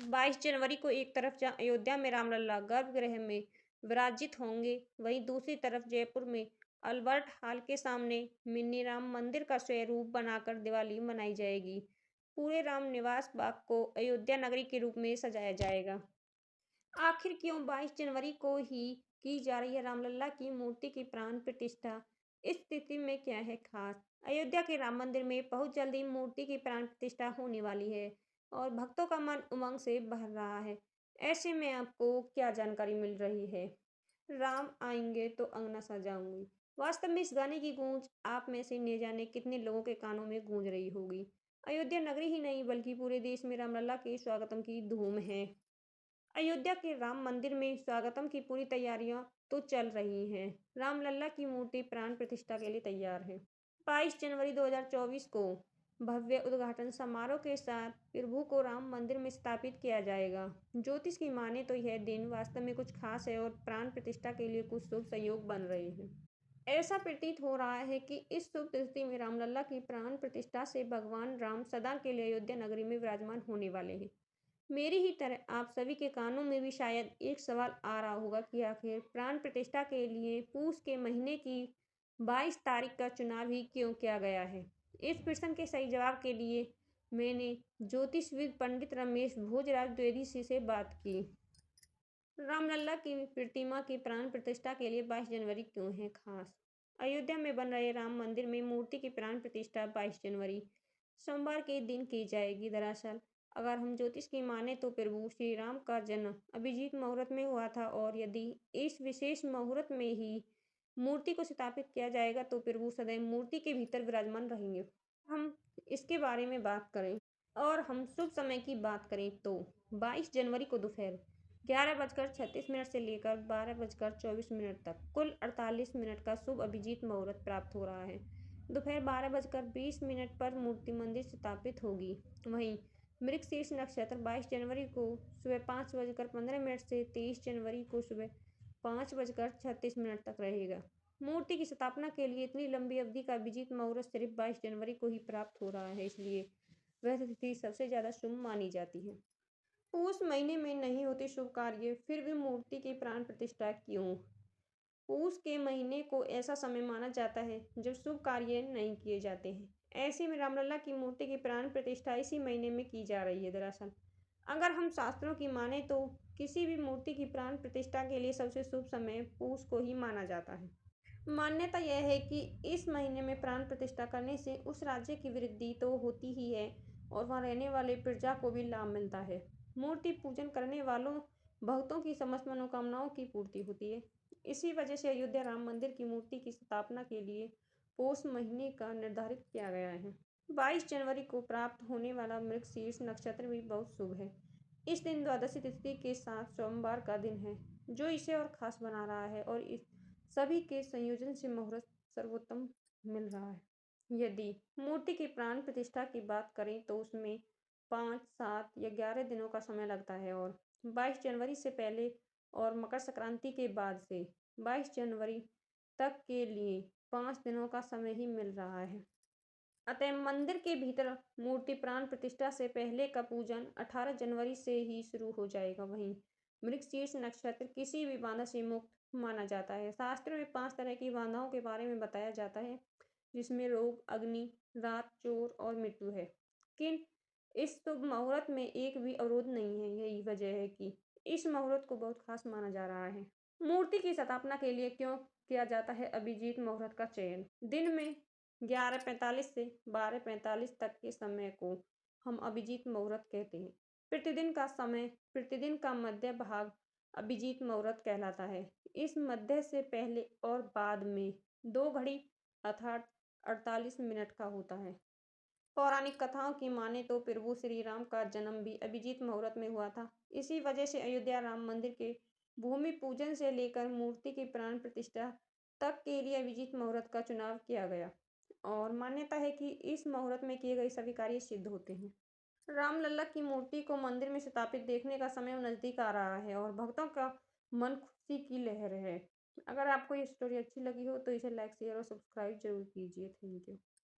22 जनवरी को एक तरफ जहां अयोध्या में रामलला गर्भगृह में विराजित होंगे, वहीं दूसरी तरफ जयपुर में अल्बर्ट हॉल के सामने मिनी राम मंदिर का स्वरूप बनाकर दिवाली मनाई जाएगी। पूरे राम निवास बाग को अयोध्या नगरी के रूप में सजाया जाएगा। आखिर क्यों 22 जनवरी को ही की जा रही है रामलला की मूर्ति की प्राण प्रतिष्ठा? इस स्थिति में क्या है खास? अयोध्या के राम मंदिर में बहुत जल्दी मूर्ति की प्राण प्रतिष्ठा होने वाली है और भक्तों का मन उमंग से भर रहा है। ऐसे में आपको क्या जानकारी मिल रही है? राम आएंगे तो अंगना सजाऊंगी। वास्तव में इस गाने की गूंज आप में से न जाने कितने लोगों के कानों में गूंज रही होगी। अयोध्या नगरी ही नहीं बल्कि पूरे देश में रामलला के स्वागतम की धूम है। अयोध्या के राम मंदिर में स्वागतम की पूरी तैयारियां तो चल रही हैं। रामलला की मूर्ति प्राण प्रतिष्ठा के लिए तैयार है। 22 जनवरी 2024 को भव्य उद्घाटन समारोह के साथ प्रभु को राम मंदिर में स्थापित किया जाएगा। ज्योतिष की माने तो यह दिन वास्तव में कुछ खास है और प्राण प्रतिष्ठा के लिए कुछ शुभ संयोग बन रहे हैं। ऐसा प्रतीत हो रहा है कि इस शुभ तिथि में रामलला की प्राण प्रतिष्ठा से भगवान राम सदा के लिए अयोध्या नगरी में विराजमान होने वाले हैं। मेरी ही तरह आप सभी के कानों में भी शायद एक सवाल आ रहा होगा कि आखिर प्राण प्रतिष्ठा के लिए पूस के महीने की 22 तारीख का चुनाव ही क्यों किया गया है? इस प्रश्न के सही जवाब के लिए मैंने ज्योतिषविद पंडित रमेश भोजराज द्विवेदी से बात की। रामलला की प्रतिमा की प्राण प्रतिष्ठा के लिए 22 जनवरी क्यों है खास? अयोध्या में बन रहे राम मंदिर में मूर्ति की प्राण प्रतिष्ठा 22 जनवरी सोमवार के दिन की जाएगी। दरअसल अगर हम ज्योतिष की माने तो प्रभु श्री राम का जन्म अभिजीत मुहूर्त में हुआ था और यदि इस विशेष मुहूर्त में ही मूर्ति को स्थापित किया जाएगा तो प्रभु सदैव मूर्ति के भीतर विराजमान रहेंगे। हम इसके बारे में बात करें और हम शुभ समय की बात करें तो 22 जनवरी को दोपहर 11:36 से लेकर 12:24 तक कुल 48 मिनट का शुभ अभिजीत मुहूर्त प्राप्त हो रहा है। दोपहर 12:20 पर मूर्ति मंदिर स्थापित होगी। वहीं मृगशीर्ष नक्षत्र 22 जनवरी को सुबह 5:15 से 23 जनवरी को सुबह 5:36 तक रहेगा। मूर्ति की स्थापना के लिए इतनी लंबी अवधि का अभिजीत मुहूर्त सिर्फ 22 जनवरी को ही प्राप्त हो रहा है, इसलिए वह तिथि सबसे ज्यादा शुभ मानी जाती है। उस महीने में नहीं होते शुभ कार्य, फिर भी मूर्ति की प्राण प्रतिष्ठा क्यों? पूस के महीने को ऐसा समय माना जाता है जब शुभ कार्य नहीं किए जाते हैं। ऐसे में रामलला की मूर्ति की प्राण प्रतिष्ठा इसी महीने में की जा रही है। दरअसल अगर हम शास्त्रों की माने तो किसी भी मूर्ति की प्राण प्रतिष्ठा के लिए सबसे शुभ समय पूस को ही माना जाता है। मान्यता यह है कि इस महीने में प्राण प्रतिष्ठा करने से उस राज्य की वृद्धि तो होती ही है और वहां रहने वाले प्रजा को भी लाभ मिलता है। मूर्ति पूजन करने वालों भक्तों की समस्त मनोकामनाओं की पूर्ति होती है। इसी वजह से अयोध्या राम मंदिर की मूर्ति की स्थापना के लिए पौष महीने का निर्धारित किया गया है। 22 जनवरी को प्राप्त होने वाला मृगशीर्ष नक्षत्र भी बहुत शुभ है। इस दिन द्वादशी तिथि के साथ सोमवार का दिन है, जो इसे और खास बना रहा है और इस सभी के संयोजन से मुहूर्त सर्वोत्तम मिल रहा है। यदि मूर्ति की प्राण प्रतिष्ठा की बात करें तो उसमें 5, 7 या 11 दिनों का समय लगता है और 22 जनवरी से पहले और मकर संक्रांति के बाद से 22 जनवरी तक के लिए 5 दिनों का समय ही मिल रहा है। अतः मंदिर के भीतर मूर्ति प्राण प्रतिष्ठा से पहले का पूजन 18 जनवरी से ही शुरू हो जाएगा। वहीं मृगशीर्ष नक्षत्र किसी भी बाधा से मुक्त माना जाता है। शास्त्र में 5 तरह की बाधाओं के बारे में बताया जाता है, जिसमें रोग, अग्नि, रात, चोर और मृत्यु है। किन इस शुभ मुहूर्त में एक भी अवरोध नहीं है। यही वजह है कि इस मुहूर्त को बहुत खास माना जा रहा है। मूर्ति की स्थापना के लिए क्यों किया जाता है अभिजीत मुहूर्त का चयन? दिन में 11:45 से 12:45 तक के समय को हम अभिजीत मुहूर्त कहते हैं। प्रतिदिन का मध्य भाग अभिजीत मुहूर्त कहलाता है। इस मध्य से पहले और बाद में 2 घड़ी अर्थात 48 मिनट का होता है। पौराणिक कथाओं की माने तो प्रभु श्री राम का जन्म भी अभिजीत मुहूर्त में हुआ था। इसी वजह से अयोध्या राम मंदिर के भूमि पूजन से लेकर मूर्ति की प्राण प्रतिष्ठा तक के लिए अभिजीत मुहूर्त का चुनाव किया गया और मान्यता है कि इस मुहूर्त में किए गए सभी कार्य सिद्ध होते हैं। रामलला की मूर्ति को मंदिर में स्थापित देखने का समय नजदीक आ रहा है और भक्तों का मन खुशी की लहर है। अगर आपको ये स्टोरी अच्छी लगी हो तो इसे लाइक, शेयर और सब्सक्राइब जरूर कीजिए। Thank you.